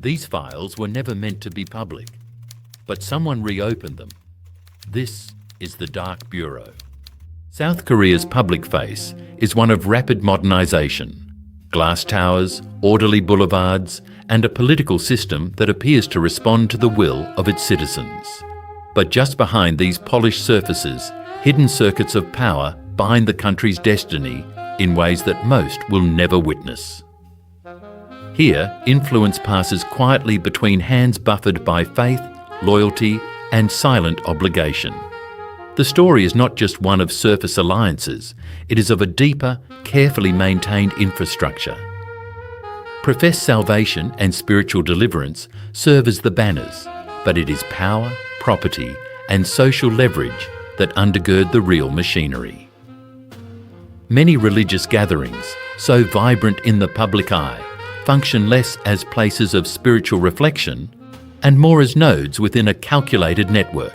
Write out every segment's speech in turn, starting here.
These files were never meant to be public, but someone reopened them. This is the Dark Bureau. South Korea's public face is one of rapid modernisation, glass towers, orderly boulevards, and a political system that appears to respond to the will of its citizens. But just behind these polished surfaces, hidden circuits of power bind the country's destiny in ways that most will never witness. Here, influence passes quietly between hands buffered by faith, loyalty, and silent obligation. The story is not just one of surface alliances, it is of a deeper, carefully maintained infrastructure. Professed salvation and spiritual deliverance serve as the banners, but it is power, property, and social leverage that undergird the real machinery. Many religious gatherings, so vibrant in the public eye, function less as places of spiritual reflection and more as nodes within a calculated network,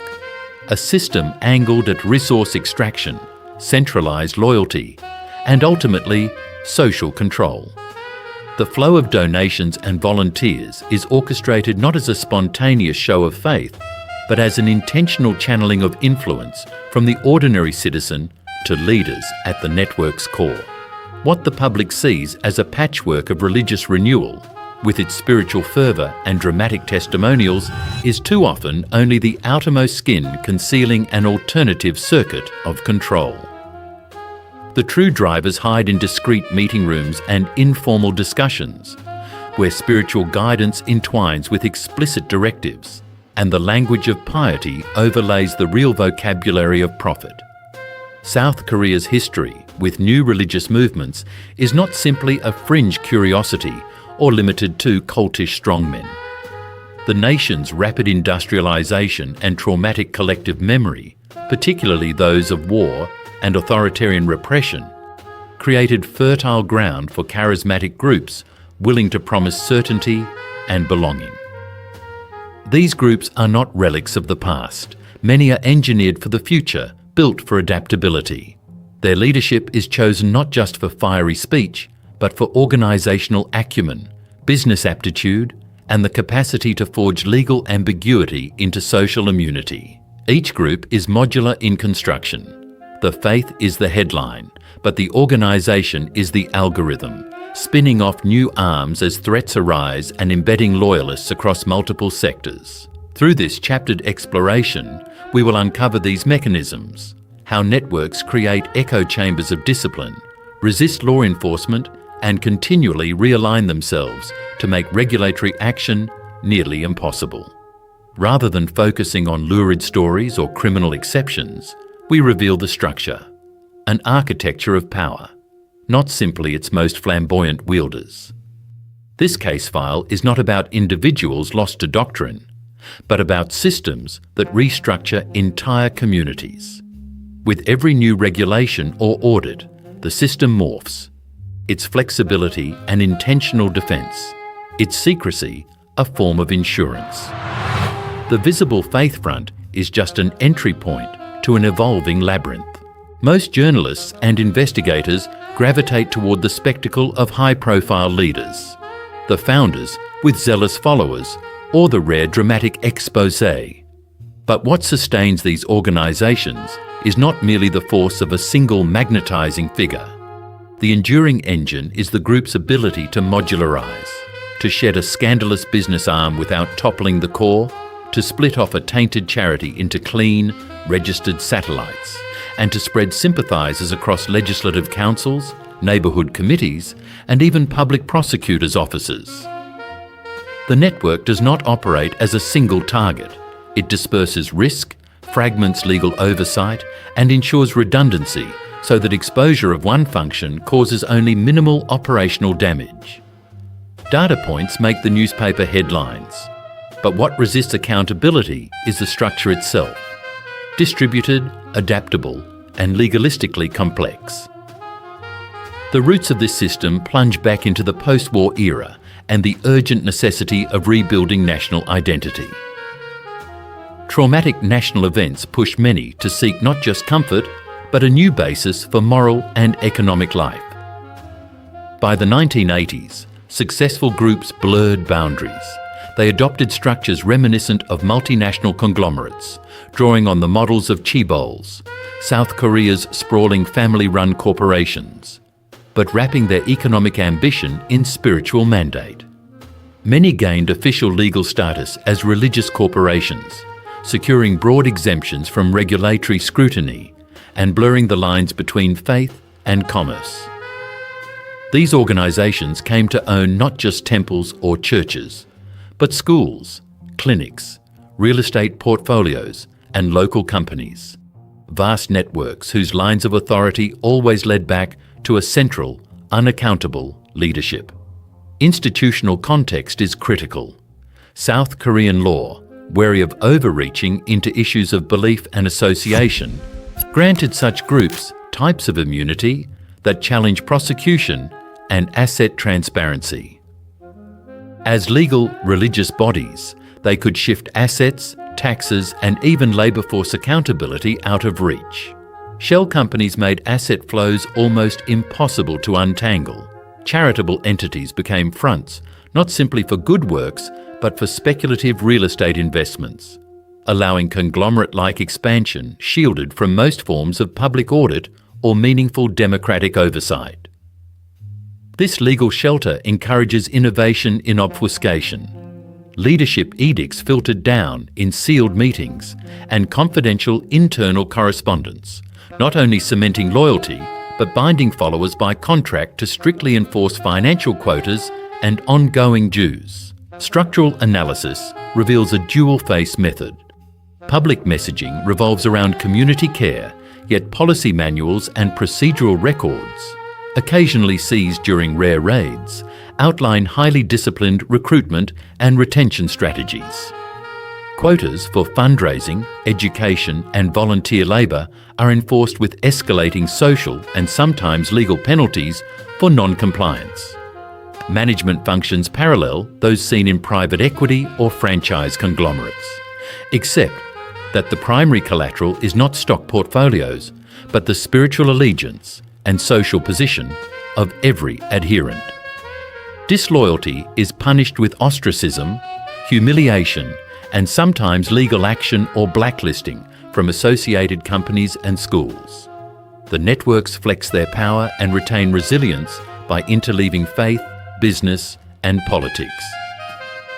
a system angled at resource extraction, centralised loyalty, and ultimately social control. The flow of donations and volunteers is orchestrated not as a spontaneous show of faith, but as an intentional channeling of influence from the ordinary citizen to leaders at the network's core. What the public sees as a patchwork of religious renewal, with its spiritual fervour and dramatic testimonials, is too often only the outermost skin concealing an alternative circuit of control. The true drivers hide in discreet meeting rooms and informal discussions, where spiritual guidance entwines with explicit directives, and the language of piety overlays the real vocabulary of profit. South Korea's history with new religious movements is not simply a fringe curiosity or limited to cultish strongmen. The nation's rapid industrialisation and traumatic collective memory, particularly those of war and authoritarian repression, created fertile ground for charismatic groups willing to promise certainty and belonging. These groups are not relics of the past. Many are engineered for the future, built for adaptability. Their leadership is chosen not just for fiery speech, but for organisational acumen, business aptitude, and the capacity to forge legal ambiguity into social immunity. Each group is modular in construction. The faith is the headline, but the organisation is the algorithm, spinning off new arms as threats arise and embedding loyalists across multiple sectors. Through this chaptered exploration, we will uncover these mechanisms, how networks create echo chambers of discipline, resist law enforcement, and continually realign themselves to make regulatory action nearly impossible. Rather than focusing on lurid stories or criminal exceptions, we reveal the structure, an architecture of power, not simply its most flamboyant wielders. This case file is not about individuals lost to doctrine, but about systems that restructure entire communities. With every new regulation or audit, the system morphs, its flexibility an intentional defence, its secrecy a form of insurance. The visible faith front is just an entry point to an evolving labyrinth. Most journalists and investigators gravitate toward the spectacle of high-profile leaders, the founders with zealous followers, or the rare dramatic exposé. But what sustains these organisations is not merely the force of a single magnetising figure. The enduring engine is the group's ability to modularise, to shed a scandalous business arm without toppling the core, to split off a tainted charity into clean, registered satellites, and to spread sympathisers across legislative councils, neighbourhood committees, and even public prosecutors' offices. The network does not operate as a single target. It disperses risk, fragments legal oversight, and ensures redundancy so that exposure of one function causes only minimal operational damage. Data points make the newspaper headlines, but what resists accountability is the structure itself, distributed, adaptable, and legalistically complex. The roots of this system plunge back into the post-war era and the urgent necessity of rebuilding national identity. Traumatic national events push many to seek not just comfort, but a new basis for moral and economic life. By the 1980s, successful groups blurred boundaries, they adopted structures reminiscent of multinational conglomerates, drawing on the models of chaebols, South Korea's sprawling family-run corporations, but wrapping their economic ambition in spiritual mandate. Many gained official legal status as religious corporations, securing broad exemptions from regulatory scrutiny and blurring the lines between faith and commerce. These organisations came to own not just temples or churches, but schools, clinics, real estate portfolios, and local companies. Vast networks whose lines of authority always led back to a central, unaccountable leadership. Institutional context is critical. South Korean law, wary of overreaching into issues of belief and association, granted such groups types of immunity that challenge prosecution and asset transparency. As legal religious bodies, they could shift assets, taxes, and even labour force accountability out of reach. Shell companies made asset flows almost impossible to untangle. Charitable entities became fronts, not simply for good works, but for speculative real estate investments, allowing conglomerate-like expansion shielded from most forms of public audit or meaningful democratic oversight. This legal shelter encourages innovation in obfuscation. Leadership edicts filtered down in sealed meetings and confidential internal correspondence, not only cementing loyalty, but binding followers by contract to strictly enforce financial quotas and ongoing dues. Structural analysis reveals a dual-face method. Public messaging revolves around community care, yet policy manuals and procedural records, occasionally seized during rare raids, outline highly disciplined recruitment and retention strategies. Quotas for fundraising, education, and volunteer labour are enforced with escalating social and sometimes legal penalties for non-compliance. Management functions parallel those seen in private equity or franchise conglomerates, except that the primary collateral is not stock portfolios, but the spiritual allegiance and social position of every adherent. Disloyalty is punished with ostracism, humiliation, and sometimes legal action or blacklisting from associated companies and schools. The networks flex their power and retain resilience by interleaving faith, business, and politics.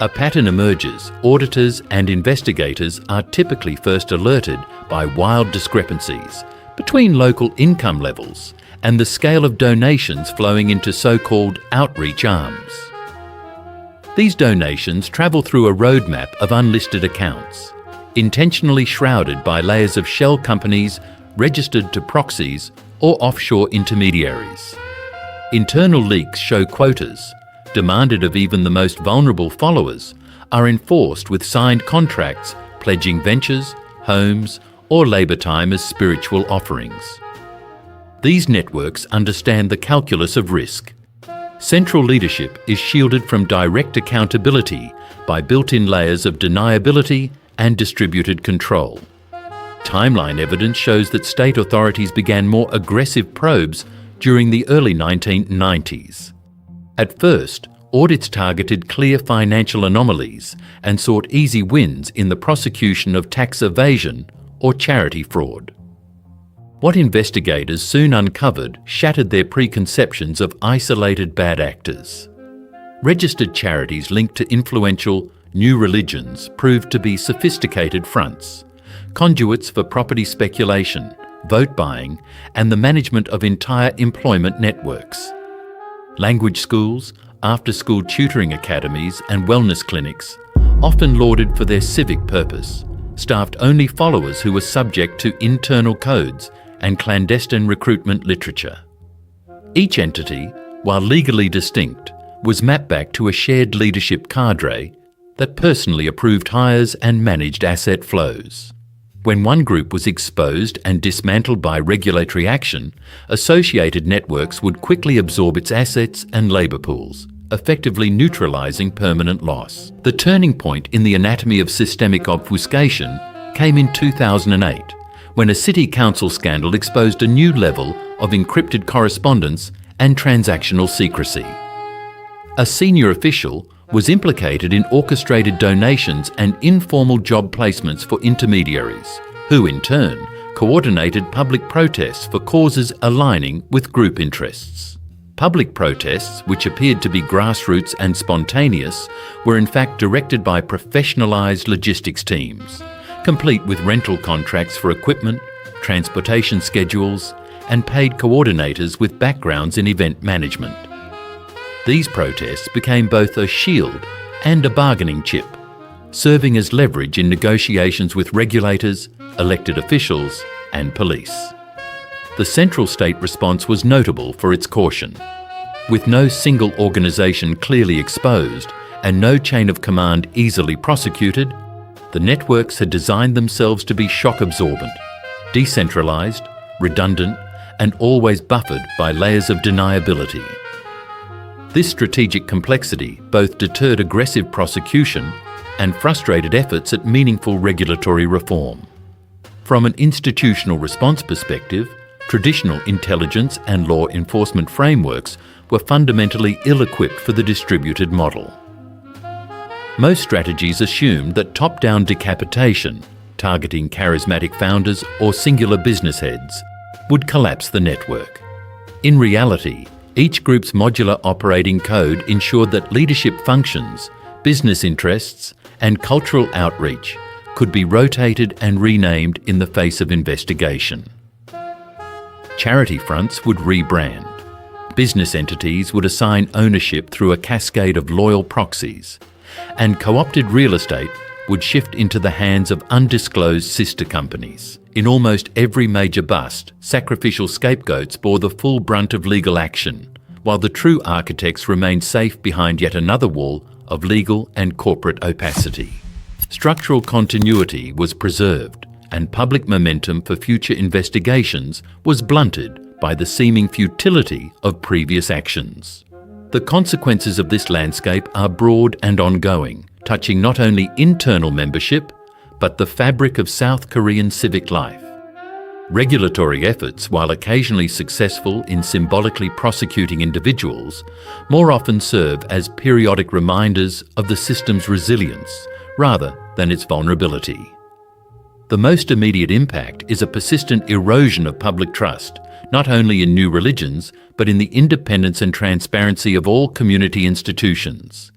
A pattern emerges. Auditors and investigators are typically first alerted by wild discrepancies between local income levels and the scale of donations flowing into so-called outreach arms. These donations travel through a roadmap of unlisted accounts, intentionally shrouded by layers of shell companies registered to proxies or offshore intermediaries. Internal leaks show quotas, demanded of even the most vulnerable followers, are enforced with signed contracts pledging ventures, homes, or labour time as spiritual offerings. These networks understand the calculus of risk. Central leadership is shielded from direct accountability by built-in layers of deniability and distributed control. Timeline evidence shows that state authorities began more aggressive probes during the early 1990s. At first, audits targeted clear financial anomalies and sought easy wins in the prosecution of tax evasion or charity fraud. What investigators soon uncovered shattered their preconceptions of isolated bad actors. Registered charities linked to influential new religions proved to be sophisticated fronts, conduits for property speculation, vote buying, and the management of entire employment networks. Language schools, after-school tutoring academies, and wellness clinics, often lauded for their civic purpose, staffed only followers who were subject to internal codes and clandestine recruitment literature. Each entity, while legally distinct, was mapped back to a shared leadership cadre that personally approved hires and managed asset flows. When one group was exposed and dismantled by regulatory action, associated networks would quickly absorb its assets and labour pools, effectively neutralising permanent loss. The turning point in the anatomy of systemic obfuscation came in 2008, when a city council scandal exposed a new level of encrypted correspondence and transactional secrecy. A senior official, was implicated in orchestrated donations and informal job placements for intermediaries, who in turn coordinated public protests for causes aligning with group interests. Public protests, which appeared to be grassroots and spontaneous, were in fact directed by professionalised logistics teams, complete with rental contracts for equipment, transportation schedules, and paid coordinators with backgrounds in event management. These protests became both a shield and a bargaining chip, serving as leverage in negotiations with regulators, elected officials, and police. The central state response was notable for its caution. With no single organisation clearly exposed and no chain of command easily prosecuted, the networks had designed themselves to be shock-absorbent, decentralised, redundant, and always buffered by layers of deniability. This strategic complexity both deterred aggressive prosecution and frustrated efforts at meaningful regulatory reform. From an institutional response perspective, traditional intelligence and law enforcement frameworks were fundamentally ill-equipped for the distributed model. Most strategies assumed that top-down decapitation, targeting charismatic founders or singular business heads, would collapse the network. In reality, each group's modular operating code ensured that leadership functions, business interests, and cultural outreach could be rotated and renamed in the face of investigation. Charity fronts would rebrand. Business entities would assign ownership through a cascade of loyal proxies, and co-opted real estate would shift into the hands of undisclosed sister companies. In almost every major bust, sacrificial scapegoats bore the full brunt of legal action, while the true architects remained safe behind yet another wall of legal and corporate opacity. Structural continuity was preserved, and public momentum for future investigations was blunted by the seeming futility of previous actions. The consequences of this landscape are broad and ongoing, touching not only internal membership, but the fabric of South Korean civic life. Regulatory efforts, while occasionally successful in symbolically prosecuting individuals, more often serve as periodic reminders of the system's resilience rather than its vulnerability. The most immediate impact is a persistent erosion of public trust, not only in new religions, but in the independence and transparency of all community institutions.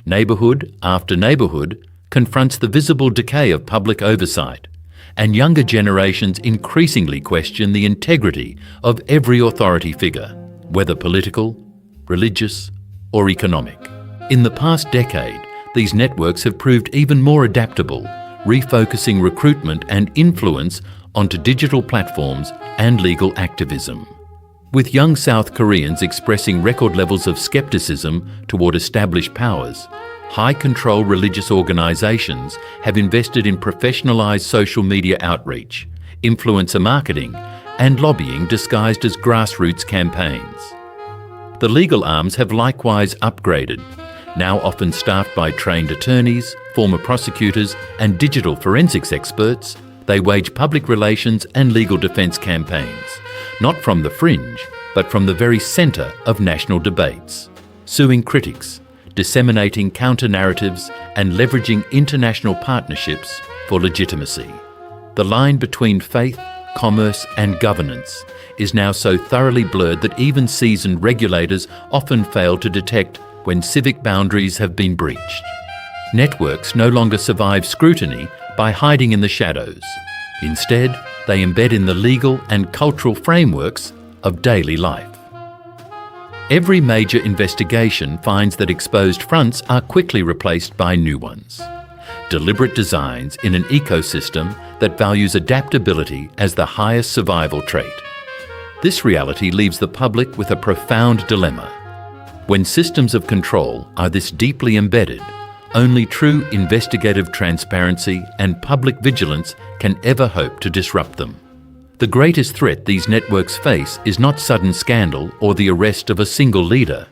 Neighbourhood after neighbourhood confronts the visible decay of public oversight, and younger generations increasingly question the integrity of every authority figure, whether political, religious, or economic. In the past decade, these networks have proved even more adaptable, refocusing recruitment and influence onto digital platforms and legal activism. With young South Koreans expressing record levels of skepticism toward established powers, high-control religious organisations have invested in professionalised social media outreach, influencer marketing, and lobbying disguised as grassroots campaigns. The legal arms have likewise upgraded, now often staffed by trained attorneys, former prosecutors, and digital forensics experts. They wage public relations and legal defence campaigns, not from the fringe, but from the very centre of national debates, suing critics, disseminating counter-narratives, and leveraging international partnerships for legitimacy. The line between faith, commerce, and governance is now so thoroughly blurred that even seasoned regulators often fail to detect when civic boundaries have been breached. Networks no longer survive scrutiny by hiding in the shadows. Instead, they embed in the legal and cultural frameworks of daily life. Every major investigation finds that exposed fronts are quickly replaced by new ones. Deliberate designs in an ecosystem that values adaptability as the highest survival trait. This reality leaves the public with a profound dilemma. When systems of control are this deeply embedded, only true investigative transparency and public vigilance can ever hope to disrupt them. The greatest threat these networks face is not sudden scandal or the arrest of a single leader.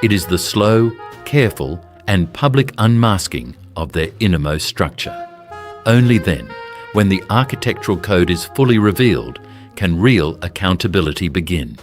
It is the slow, careful, and public unmasking of their innermost structure. Only then, when the architectural code is fully revealed, can real accountability begin.